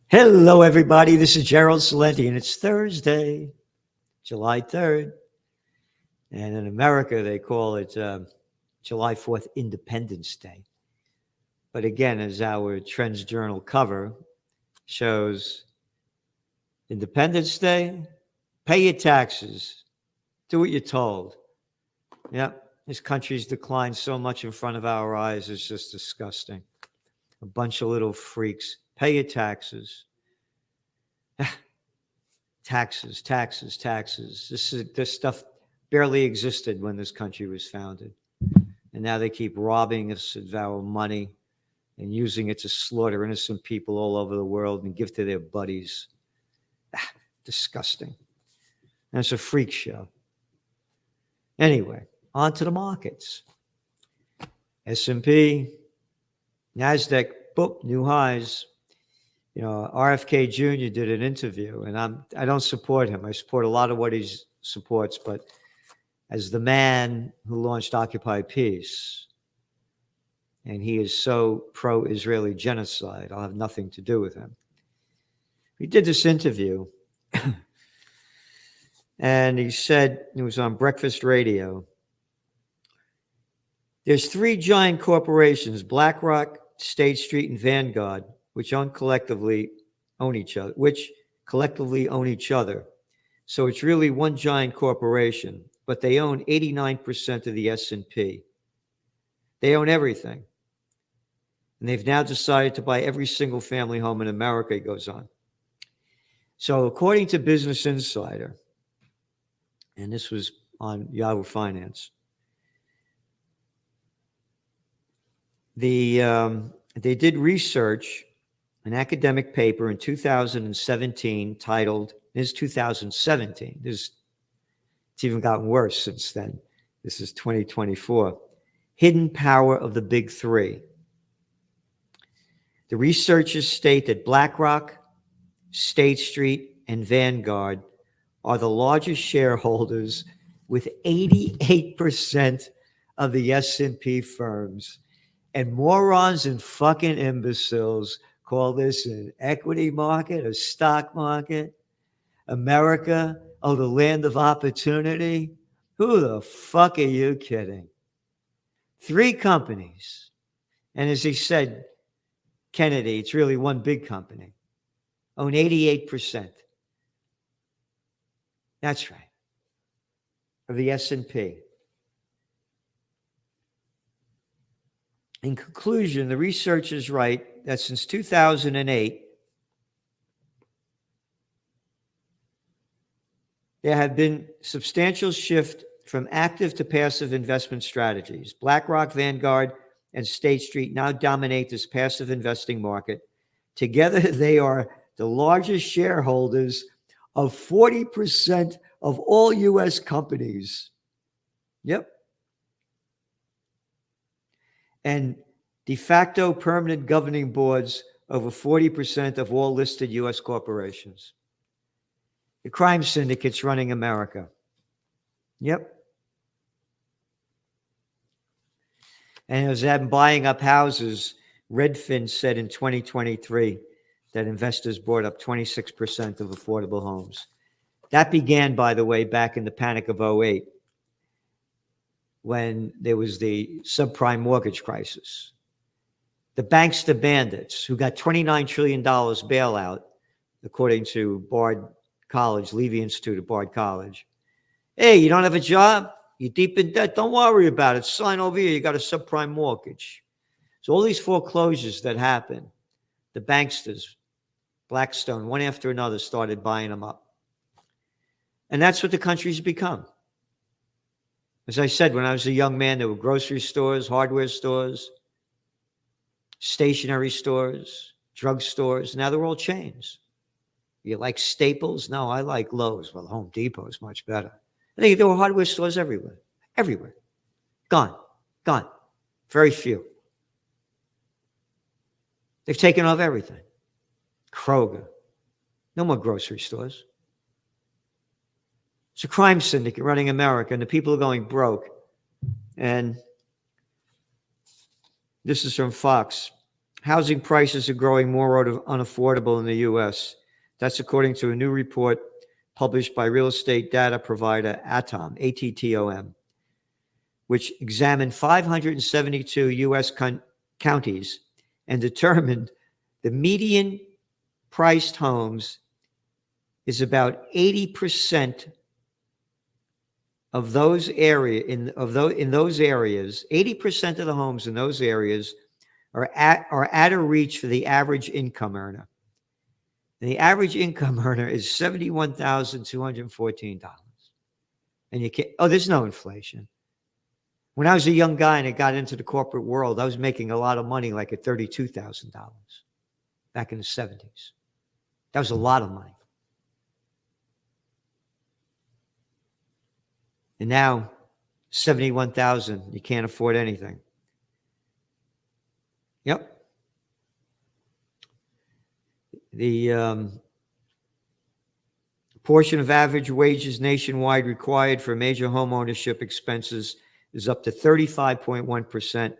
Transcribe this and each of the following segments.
Hello, everybody. This is Gerald Salenti, and it's Thursday, July 3rd. And in America, they call it July 4th, Independence Day. But again, as our Trends Journal cover shows, Independence Day, pay your taxes, do what you're told. Yep, this country's declined so much in front of our eyes, it's just disgusting. A bunch of little freaks. Pay your taxes. Taxes. This stuff barely existed when this country was founded. And now they keep robbing us of our money and using it to slaughter innocent people all over the world and give to their buddies. Disgusting. And it's a freak show. Anyway, on to the markets. S&P, Nasdaq, boop, new highs. You know, RFK Jr. did an interview, and I don't support him. I support a lot of what he supports, but as the man who launched Occupy Peace, and he is so pro-Israeli genocide, I'll have nothing to do with him. He did this interview, and he said, it was on breakfast radio, there's three giant corporations, BlackRock, State Street, and Vanguard, which collectively own each other. So it's really one giant corporation, but they own 89% of the S&P. They own everything. And they've now decided to buy every single family home in America, he goes on. So according to Business Insider, and this was on Yahoo Finance, they did research, an academic paper in 2017 titled, this is 2017, it's even gotten worse since then. This is 2024. Hidden Power of the Big Three. The researchers state that BlackRock, State Street, and Vanguard are the largest shareholders with 88% of the S&P firms. And morons and fucking imbeciles call this an equity market, a stock market. America, oh, the land of opportunity. Who the fuck are you kidding? Three companies. And as he said, Kennedy, it's really one big company, own 88%. That's right. Of the S&P. In conclusion, the researchers write that since 2008, there have been substantial shift from active to passive investment strategies. BlackRock, Vanguard, and State Street now dominate this passive investing market. Together, they are the largest shareholders of 40% of all U.S. companies. Yep. And de facto permanent governing boards over 40% of all listed U.S. corporations. The crime syndicates running America. Yep. And as I'm buying up houses, Redfin said in 2023 that investors bought up 26% of affordable homes. That began, by the way, back in the panic of 2008, when there was the subprime mortgage crisis. The bankster bandits who got $29 trillion bailout, according to Bard College, Levy Institute of Bard College. Hey, you don't have a job? You're deep in debt? Don't worry about it. Sign over here. You got a subprime mortgage. So all these foreclosures that happened, the banksters, Blackstone, one after another, started buying them up. And that's what the country's become. As I said, when I was a young man, there were grocery stores, hardware stores, stationery stores, drug stores. Now they're all chains. You like Staples? No, I like Lowe's. Well, Home Depot is much better. I think there were hardware stores everywhere. Everywhere. Gone. Very few. They've taken off everything. Kroger. No more grocery stores. It's a crime syndicate running America, and the people are going broke. And this is from Fox. housing prices are growing more unaffordable in the U.S. That's according to a new report published by real estate data provider ATTOM, ATTOM, which examined 572 U.S. counties and determined the median priced homes is about 80% of those areas. In those areas, 80% of the homes in those areas are at a reach for the average income earner. And the average income earner is $71,214. And you can't, there's no inflation. When I was a young guy and I got into the corporate world, I was making a lot of money, like at $32,000 back in the 70s. That was a lot of money. And now, 71,000, you can't afford anything. Yep. The portion of average wages nationwide required for major home ownership expenses is up to 35.1%.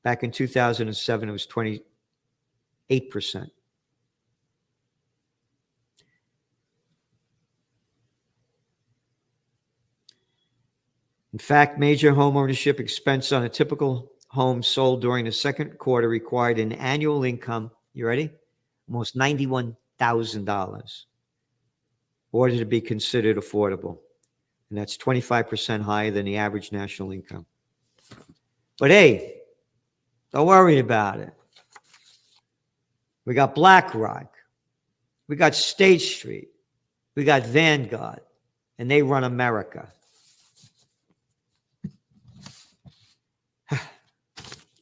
Back in 2007, it was 28%. In fact, major home ownership expense on a typical home sold during the second quarter required an annual income, you ready? Almost $91,000 in order to be considered affordable. And that's 25% higher than the average national income. But hey, don't worry about it. We got BlackRock. We got State Street. We got Vanguard. And they run America.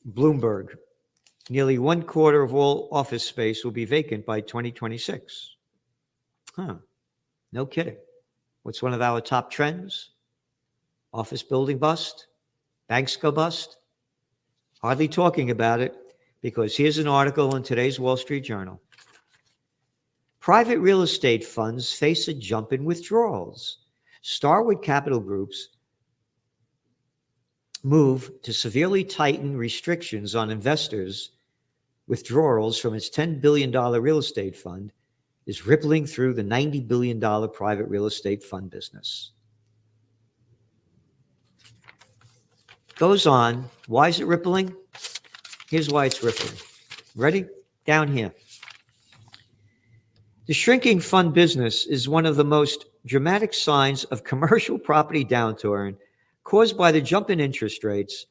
Bloomberg. Nearly 1/4 of all office space will be vacant by 2026. No kidding. What's one of our top trends? Office building bust? Banks go bust? Hardly talking about it, because here's an article in today's Wall Street Journal. Private real estate funds face a jump in withdrawals. Starwood Capital Group's move to severely tighten restrictions on investors' withdrawals from its $10 billion real estate fund is rippling through the $90 billion private real estate fund business. Goes on. Why is it rippling? Here's why it's rippling. Ready? Down here. The shrinking fund business is one of the most dramatic signs of commercial property downturn caused by the jump in interest rates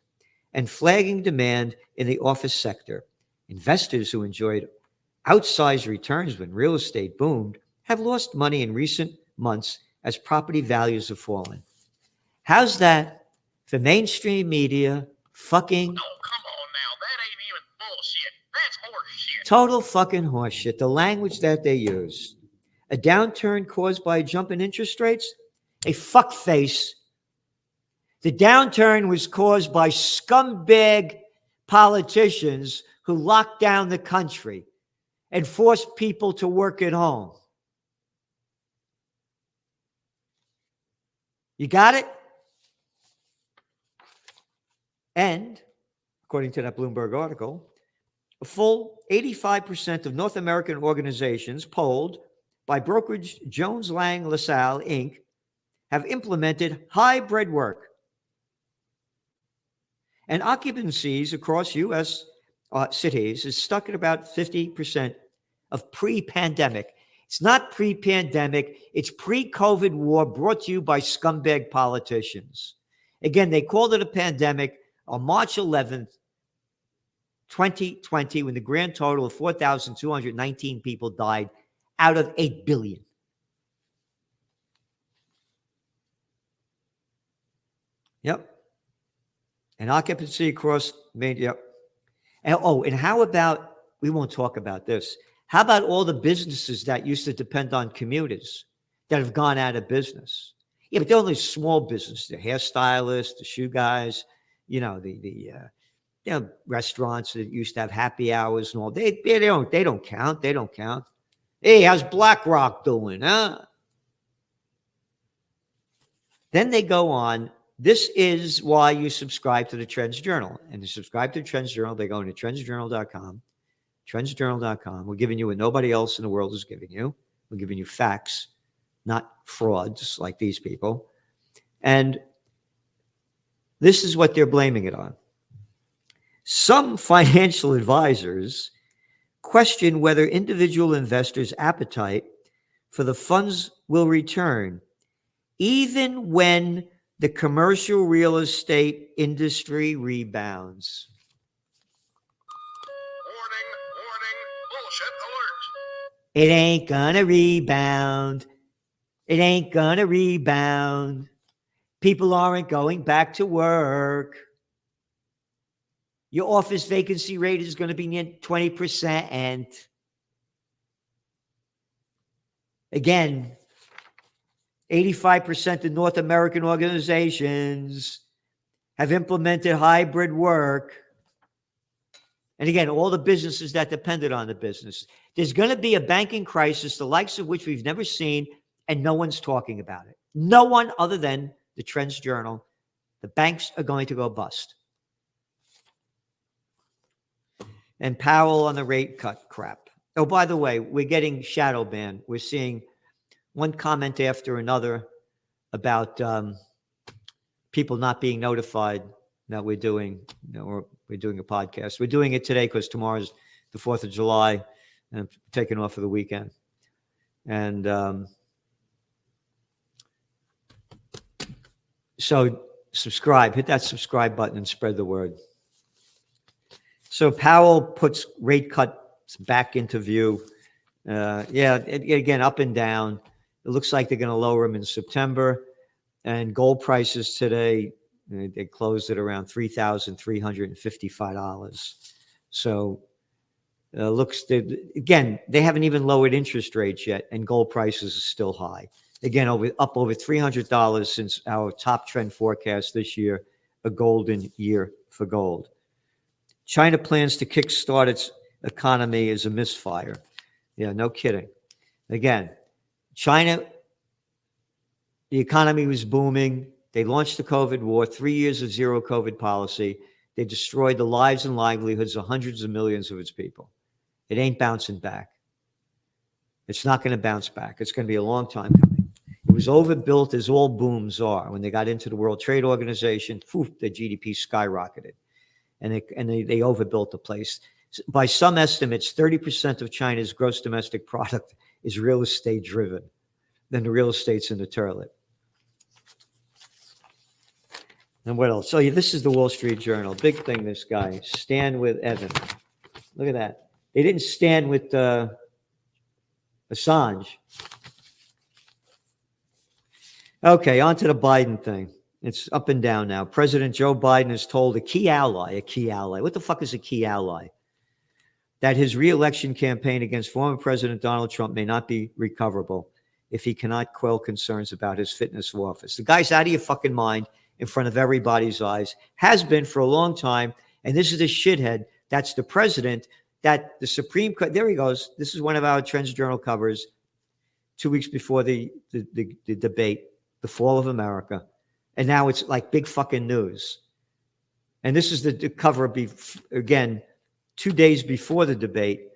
and flagging demand in the office sector. Investors who enjoyed outsized returns when real estate boomed have lost money in recent months as property values have fallen. How's that for mainstream media fucking? Oh, come on now. That ain't even bullshit. That's horseshit. Total fucking horseshit. The language that they use. A downturn caused by a jump in interest rates? A fuckface. The downturn was caused by scumbag politicians who locked down the country and forced people to work at home. You got it? And, according to that Bloomberg article, a full 85% of North American organizations polled by brokerage Jones Lang LaSalle, Inc., have implemented hybrid work. And occupancies across U.S. cities is stuck at about 50% of pre-pandemic. It's not pre-pandemic. It's pre-COVID war brought to you by scumbag politicians. Again, they called it a pandemic on March 11th, 2020, when the grand total of 4,219 people died out of 8 billion. Yep. And occupancy across main, yep. And how about, we won't talk about this, how about all the businesses that used to depend on commuters that have gone out of business? Yeah, but they're only small businesses, the hairstylists, the shoe guys, the restaurants that used to have happy hours and all. They don't count. They don't count. Hey, how's BlackRock doing, huh? Then they go on this is why you subscribe to the Trends Journal. And to subscribe to the Trends Journal, they go into trendsjournal.com. Trendsjournal.com. We're giving you what nobody else in the world is giving you. We're giving you facts, not frauds like these people. And this is what they're blaming it on. Some financial advisors question whether individual investors' appetite for the funds will return, even when the commercial real estate industry rebounds. Warning, bullshit alert. It ain't gonna rebound. It ain't gonna rebound. People aren't going back to work. Your office vacancy rate is going to be near 20%. And again, 85% of North American organizations have implemented hybrid work. And again, all the businesses that depended on the business. There's going to be a banking crisis, the likes of which we've never seen, and no one's talking about it. No one other than the Trends Journal. The banks are going to go bust. And Powell on the rate cut crap. Oh, by the way, we're getting shadow banned. We're seeing one comment after another about people not being notified that we're doing, we're doing a podcast. We're doing it today because tomorrow's the 4th of July and I'm taking off for the weekend. And so subscribe, hit that subscribe button and spread the word. So Powell puts rate cuts back into view. Again, up and down. It looks like they're going to lower them in September. And gold prices today, they closed at around $3,355. So again, they haven't even lowered interest rates yet, and gold prices are still high. Again, up over $300 since our top trend forecast this year, a golden year for gold. China plans to kickstart its economy as a misfire. Yeah, no kidding. Again, China, the economy was booming. They launched the COVID war, 3 years of zero COVID policy. They destroyed the lives and livelihoods of hundreds of millions of its people. It ain't bouncing back. It's not going to bounce back. It's going to be a long time coming. It was overbuilt, as all booms are. When they got into the World Trade Organization, the GDP skyrocketed. And they overbuilt the place. By some estimates, 30% of China's gross domestic product is real estate driven. Then the real estate's in the toilet. And what else? So this is the Wall Street Journal. Big thing, this guy. Stand with Evan. Look at that. They didn't stand with Assange. Okay, on to the Biden thing. It's up and down now. President Joe Biden has told a key ally, what the fuck is a key ally? That his re-election campaign against former President Donald Trump may not be recoverable if he cannot quell concerns about his fitness for office. The guy's out of your fucking mind in front of everybody's eyes, has been for a long time, and this is a shithead. That's the president that the Supreme Court, there he goes. This is one of our Trends Journal covers 2 weeks before the debate, the fall of America. And now it's like big fucking news. And this is the cover, again, 2 days before the debate.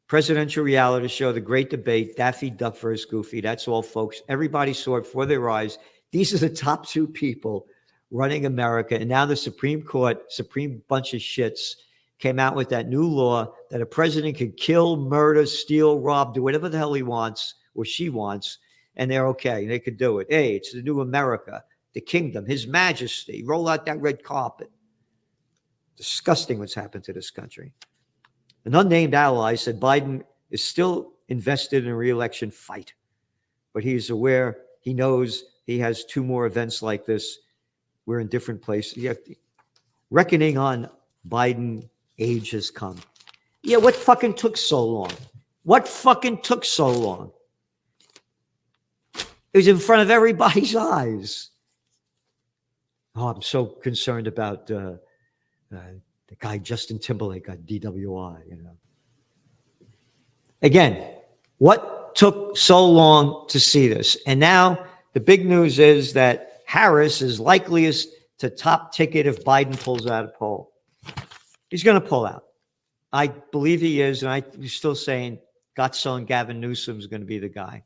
Presidential reality show, The Great Debate, Daffy Duck versus Goofy. That's all, folks. Everybody saw it before their eyes. These are the top two people running America. And now the Supreme Court, supreme bunch of shits, came out with that new law that a president could kill, murder, steal, rob, do whatever the hell he wants or she wants. And they're okay. They could do it. Hey, it's the new America, the kingdom, His Majesty. Roll out that red carpet. Disgusting what's happened to this country. An unnamed ally said Biden is still invested in a re-election fight, but he's aware, he knows he has two more events like this. We're in different places. Reckoning on Biden age has come. Yeah, what fucking took so long? What fucking took so long? It was in front of everybody's eyes. Oh, I'm so concerned about the guy Justin Timberlake got DWI. Again, what took so long to see this? And now the big news is that Harris is likeliest to top ticket if Biden pulls out a poll. He's going to pull out. I believe he is, and I'm still saying Gotso and Gavin Newsom is going to be the guy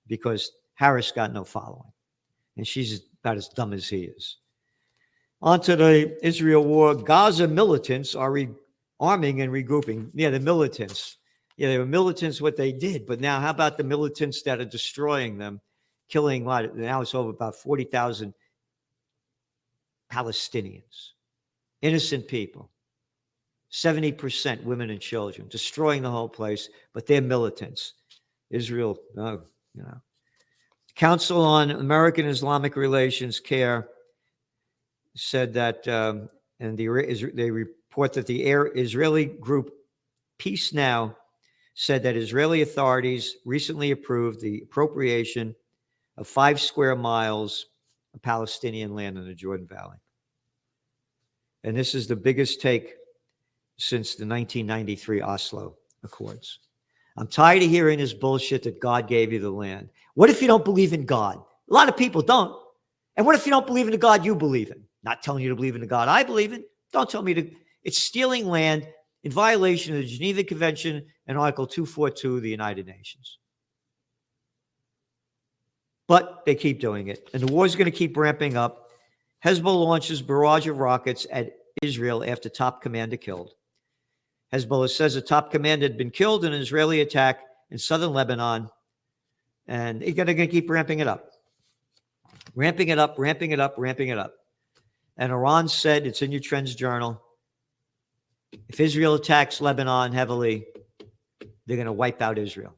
because Harris got no following, and she's about as dumb as he is. On to the Israel war. Gaza militants are arming and regrouping. Yeah, the militants. Yeah, they were militants what they did, but now how about the militants that are destroying them, killing, now it's over about 40,000 Palestinians, innocent people, 70% women and children, destroying the whole place, but they're militants. Israel, Council on American Islamic Relations, CARE, said that, and they report that the Israeli group Peace Now said that Israeli authorities recently approved the appropriation of 5 square miles of Palestinian land in the Jordan Valley. And this is the biggest take since the 1993 Oslo Accords. I'm tired of hearing this bullshit that God gave you the land. What if you don't believe in God? A lot of people don't. And what if you don't believe in the God you believe in? Not telling you to believe in the God I believe in. Don't tell me to. It's stealing land in violation of the Geneva Convention and Article 242 of the United Nations. But they keep doing it. And the war is going to keep ramping up. Hezbollah launches barrage of rockets at Israel after top commander killed. Hezbollah says a top commander had been killed in an Israeli attack in southern Lebanon. And they're going to keep ramping it up. Ramping it up, ramping it up, ramping it up. And Iran said, it's in your Trends Journal, if Israel attacks Lebanon heavily, they're going to wipe out Israel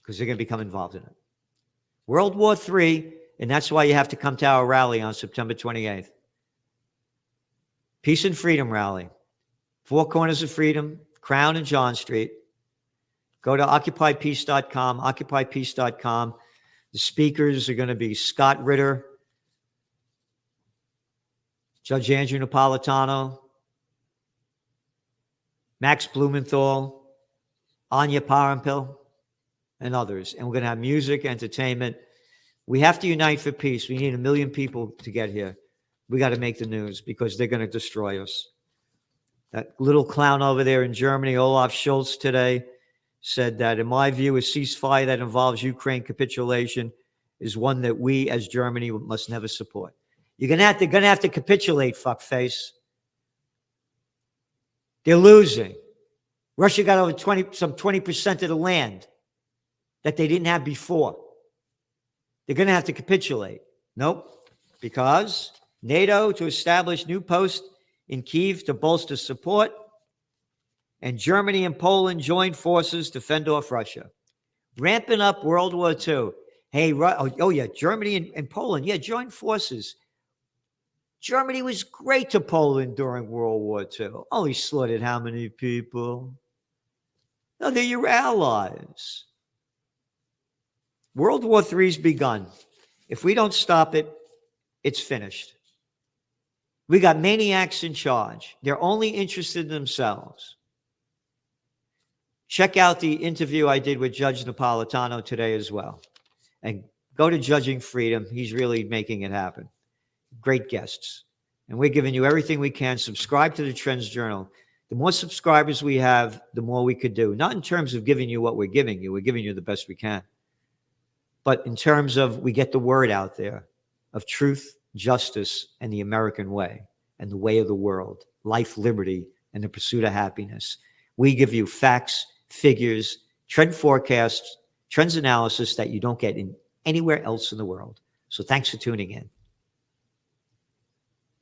because they're going to become involved in it. World War III, and that's why you have to come to our rally on September 28th. Peace and Freedom Rally. 4 corners of freedom, Crown and John Street. Go to occupypeace.com, occupypeace.com. The speakers are going to be Scott Ritter, Judge Andrew Napolitano, Max Blumenthal, Anya Parampil, and others. And we're going to have music, entertainment. We have to unite for peace. We need 1 million people to get here. We got to make the news because they're going to destroy us. That little clown over there in Germany, Olaf Scholz, today said that, in my view, a ceasefire that involves Ukraine capitulation is one that we as Germany must never support. They're going to have to capitulate, fuckface. They're losing. Russia got over 20% of the land that they didn't have before. They're going to have to capitulate. Nope. Because NATO to establish new posts in Kyiv to bolster support, and Germany and Poland joined forces to fend off Russia. Ramping up World War II. Hey, Germany and Poland, joined forces. Germany was great to Poland during World War II. Only slaughtered how many people? No, they're your allies. World War III's begun. If we don't stop it, it's finished. We got maniacs in charge. They're only interested in themselves. Check out the interview I did with Judge Napolitano today as well. And go to Judging Freedom. He's really making it happen. Great guests. And we're giving you everything we can. Subscribe to the Trends Journal. The more subscribers we have, the more we could do. Not in terms of giving you what we're giving you. We're giving you the best we can. But in terms of we get the word out there of truth, justice, and the American way, and the way of the world, life, liberty, and the pursuit of happiness. We give you facts, figures, trend forecasts, trends analysis that you don't get in anywhere else in the world. So thanks for tuning in.